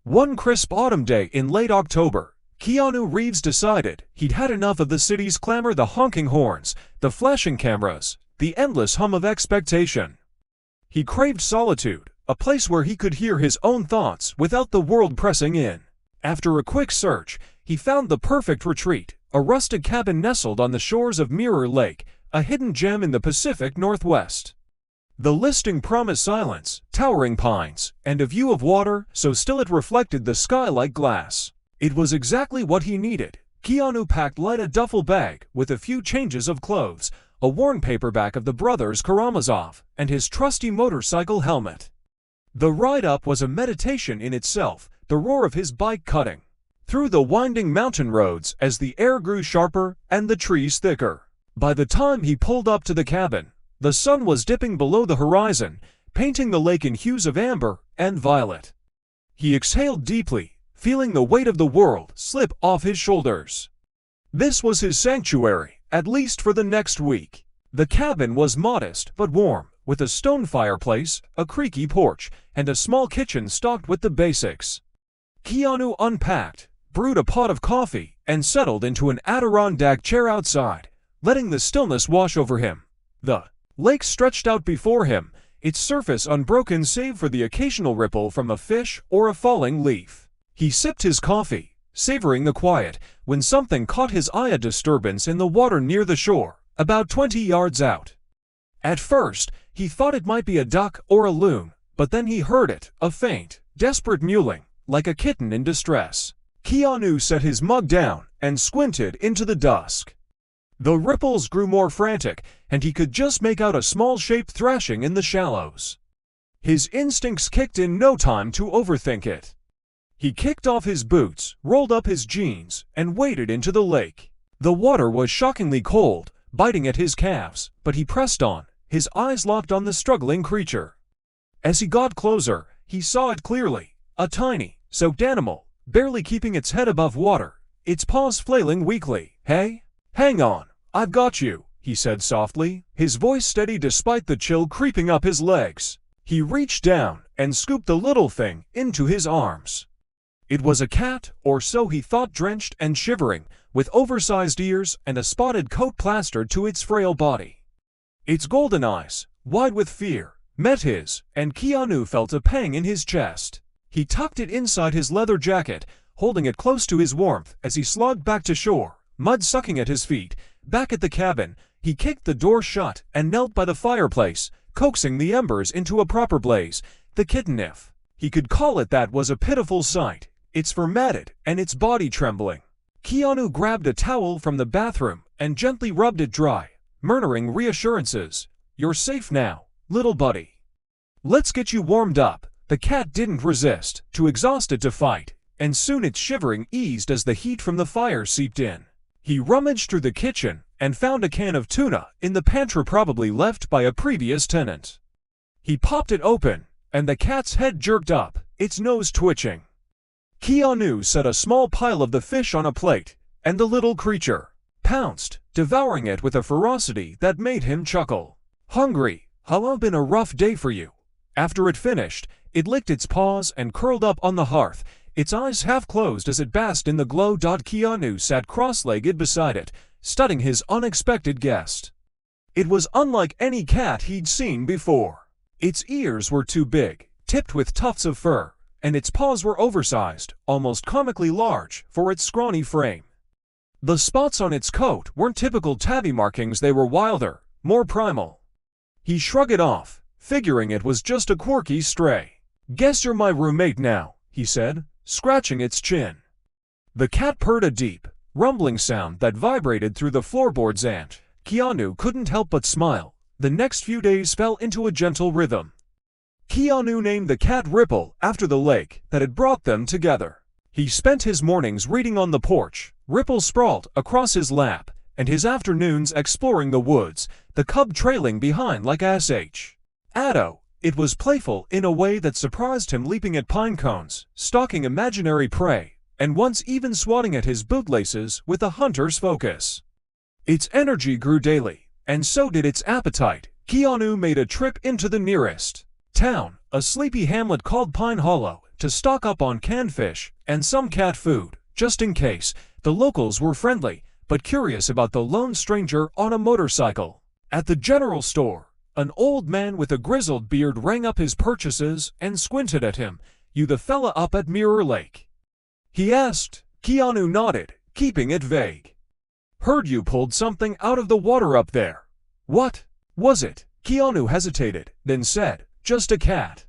One crisp autumn day in late October, Keanu Reeves decided he'd had enough of the city's clamor, the honking horns, the flashing cameras, the endless hum of expectation. He craved solitude, a place where he could hear his own thoughts without the world pressing in. After a quick search, he found the perfect retreat, a rustic cabin nestled on the shores of Mirror Lake, a hidden gem in the Pacific Northwest. The listing promised silence, towering pines, and a view of water so still it reflected the sky like glass. It was exactly what he needed. Keanu packed light a duffel bag with a few changes of clothes, a worn paperback of the brothers Karamazov, and his trusty motorcycle helmet. The ride up was a meditation in itself, the roar of his bike cutting through the winding mountain roads as the air grew sharper and the trees thicker. By the time he pulled up to the cabin, the sun was dipping below the horizon, painting the lake in hues of amber and violet. He exhaled deeply, feeling the weight of the world slip off his shoulders. This was his sanctuary, at least for the next week. The cabin was modest but warm, with a stone fireplace, a creaky porch, and a small kitchen stocked with the basics. Keanu unpacked, brewed a pot of coffee, and settled into an Adirondack chair outside, letting the stillness wash over him. The lake stretched out before him, its surface unbroken save for the occasional ripple from a fish or a falling leaf. He sipped his coffee, savoring the quiet, when something caught his eye, a disturbance in the water near the shore, about 20 yards out. At first, he thought it might be a duck or a loon, but then he heard it, a faint, desperate mewling, like a kitten in distress. Keanu set his mug down and squinted into the dusk. The ripples grew more frantic, and he could just make out a small shape thrashing in the shallows. His instincts kicked in no time to overthink it. He kicked off his boots, rolled up his jeans, and waded into the lake. The water was shockingly cold, biting at his calves, but he pressed on, his eyes locked on the struggling creature. As he got closer, he saw it clearly, a tiny, soaked animal, barely keeping its head above water, its paws flailing weakly. "Hey? Hang on, I've got you," he said softly, his voice steady despite the chill creeping up his legs. He reached down and scooped the little thing into his arms. It was a cat, or so he thought, drenched and shivering, with oversized ears and a spotted coat plastered to its frail body. Its golden eyes, wide with fear, met his, and Keanu felt a pang in his chest. He tucked it inside his leather jacket, holding it close to his warmth as he slogged back to shore, mud sucking at his feet. Back at the cabin, he kicked the door shut and knelt by the fireplace, coaxing the embers into a proper blaze. The kitten, if he could call it that, was a pitiful sight, its fur matted and its body trembling. Keanu grabbed a towel from the bathroom and gently rubbed it dry, murmuring reassurances. "You're safe now, little buddy. Let's get you warmed up." The cat didn't resist, too exhausted to fight, and soon its shivering eased as the heat from the fire seeped in. He rummaged through the kitchen and found a can of tuna in the pantry, probably left by a previous tenant. He popped it open, and the cat's head jerked up, its nose twitching. Keanu set a small pile of the fish on a plate, and the little creature pounced, devouring it with a ferocity that made him chuckle. "Hungry? How's been a rough day for you?" After it finished, it licked its paws and curled up on the hearth, its eyes half closed as it basked in the glow. Keanu sat cross-legged beside it, studying his unexpected guest. It was unlike any cat he'd seen before. Its ears were too big, tipped with tufts of fur, and its paws were oversized, almost comically large, for its scrawny frame. The spots on its coat weren't typical tabby markings, they were wilder, more primal. He shrugged it off, figuring it was just a quirky stray. "Guess you're my roommate now," he said, scratching its chin. The cat purred a deep, rumbling sound that vibrated through the floorboards, and Keanu couldn't help but smile. The next few days fell into a gentle rhythm. Keanu named the cat Ripple after the lake that had brought them together. He spent his mornings reading on the porch, Ripple sprawled across his lap, and his afternoons exploring the woods, the cub trailing behind like Addo. It was playful in a way that surprised him, leaping at pine cones, stalking imaginary prey, and once even swatting at his bootlaces with a hunter's focus. Its energy grew daily, and so did its appetite. Keanu made a trip into the nearest town, a sleepy hamlet called Pine Hollow, to stock up on canned fish and some cat food, just in case. The locals were friendly, but curious about the lone stranger on a motorcycle. At the general store, an old man with a grizzled beard rang up his purchases and squinted at him. "You the fella up at Mirror Lake?" he asked. Keanu nodded, keeping it vague. "Heard you pulled something out of the water up there." "What was it?" Keanu hesitated, then said, "Just a cat.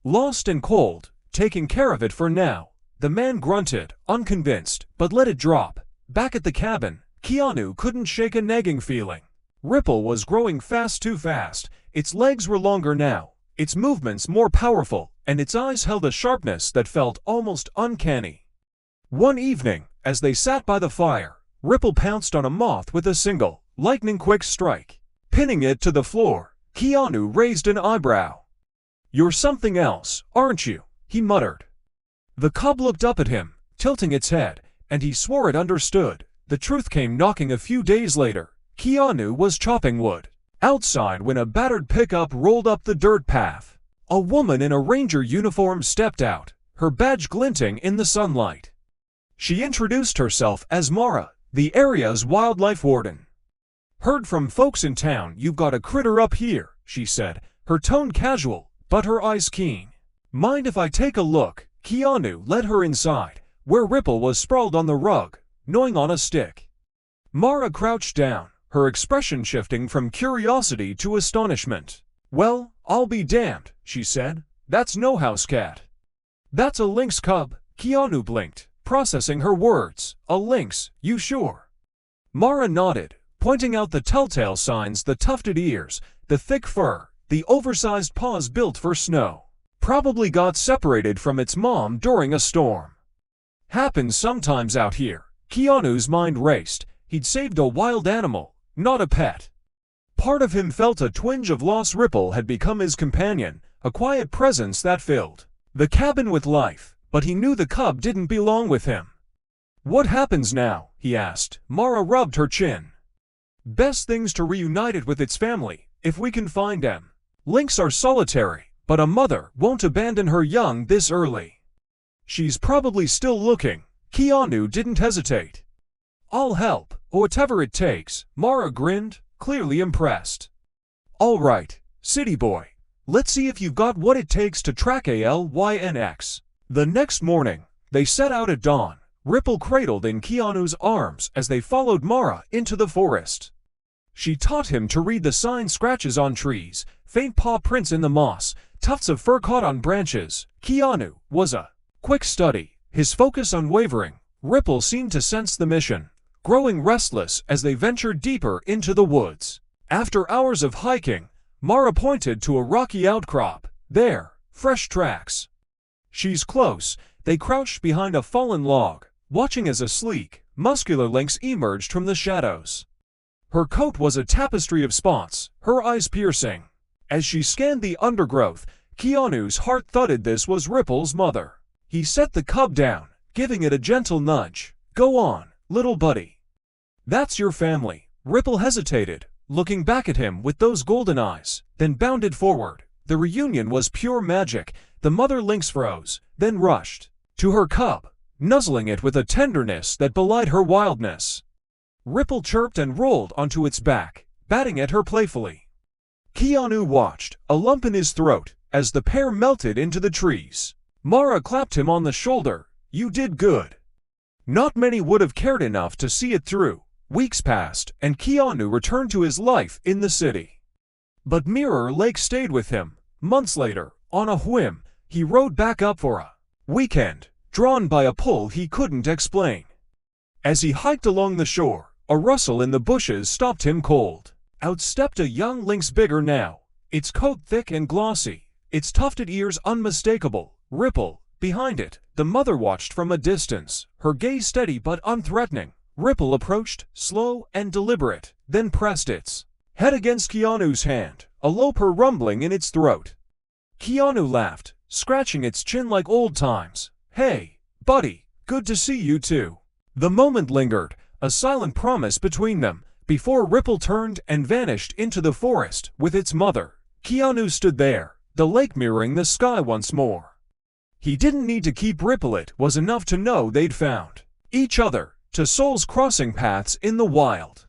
Lost and cold, taking care of it for now." The man grunted, unconvinced, but let it drop. Back at the cabin, Keanu couldn't shake a nagging feeling. Ripple was growing too fast. Its legs were longer now, its movements more powerful, and its eyes held a sharpness that felt almost uncanny. One evening, as they sat by the fire, Ripple pounced on a moth with a single, lightning-quick strike. Pinning it to the floor, Keanu raised an eyebrow. "You're something else, aren't you?" he muttered. The cub looked up at him, tilting its head, and he swore it understood. The truth came knocking a few days later. Keanu was chopping wood outside when a battered pickup rolled up the dirt path. A woman in a ranger uniform stepped out, her badge glinting in the sunlight. She introduced herself as Mara, the area's wildlife warden. "Heard from folks in town you've got a critter up here," she said, her tone casual, but her eyes keen. "Mind if I take a look?" Keanu led her inside, where Ripple was sprawled on the rug, gnawing on a stick. Mara crouched down, her expression shifting from curiosity to astonishment. "Well, I'll be damned," she said. "That's no house cat." "That's a lynx cub." Keanu blinked, processing her words. "A lynx, you sure?" Mara nodded, pointing out the telltale signs: the tufted ears, the thick fur, the oversized paws built for snow. "Probably got separated from its mom during a storm. Happens sometimes out here." Keanu's mind raced. He'd saved a wild animal, not a pet. Part of him felt a twinge of loss. Ripple had become his companion, a quiet presence that filled the cabin with life, but he knew the cub didn't belong with him. "What happens now?" he asked. Mara rubbed her chin. "Best thing's to reunite it with its family, if we can find them. Lynx are solitary, but a mother won't abandon her young this early. She's probably still looking." Keanu didn't hesitate. "I'll help, whatever it takes." Mara grinned, clearly impressed. "All right, city boy. Let's see if you've got what it takes to track a Lynx." The next morning, they set out at dawn, Ripple cradled in Keanu's arms as they followed Mara into the forest. She taught him to read the sign: scratches on trees, faint paw prints in the moss, tufts of fur caught on branches. Keanu was a quick study, his focus unwavering. Ripple seemed to sense the mission, growing restless as they ventured deeper into the woods. After hours of hiking, Mara pointed to a rocky outcrop. "There, fresh tracks." "She's close." They crouched behind a fallen log, watching as a sleek, muscular lynx emerged from the shadows. Her coat was a tapestry of spots, her eyes piercing. As she scanned the undergrowth, Keanu's heart thudded. This was Ripple's mother. He set the cub down, giving it a gentle nudge. "Go on, little buddy. That's your family." Ripple hesitated, looking back at him with those golden eyes, then bounded forward. The reunion was pure magic. The mother lynx froze, then rushed to her cub, nuzzling it with a tenderness that belied her wildness. Ripple chirped and rolled onto its back, batting at her playfully. Keanu watched, a lump in his throat, as the pair melted into the trees. Mara clapped him on the shoulder. "You did good." Not many would have cared enough to see it through. Weeks passed, and Keanu returned to his life in the city. But Mirror Lake stayed with him. Months later, on a whim, he rode back up for a weekend, drawn by a pull he couldn't explain. As he hiked along the shore, a rustle in the bushes stopped him cold. Out stepped a young lynx, bigger now, its coat thick and glossy, its tufted ears unmistakable. Ripple, behind it, the mother watched from a distance, her gaze steady but unthreatening. Ripple approached, slow and deliberate, then pressed its head against Keanu's hand, a low purr rumbling in its throat. Keanu laughed, scratching its chin like old times. "Hey, buddy, good to see you too." The moment lingered, a silent promise between them, before Ripple turned and vanished into the forest with its mother. Keanu stood there, the lake mirroring the sky once more. He didn't need to keep ripple, it was enough to know they'd found each other, two souls crossing paths in the wild.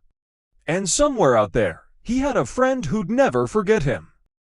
And somewhere out there, he had a friend who'd never forget him.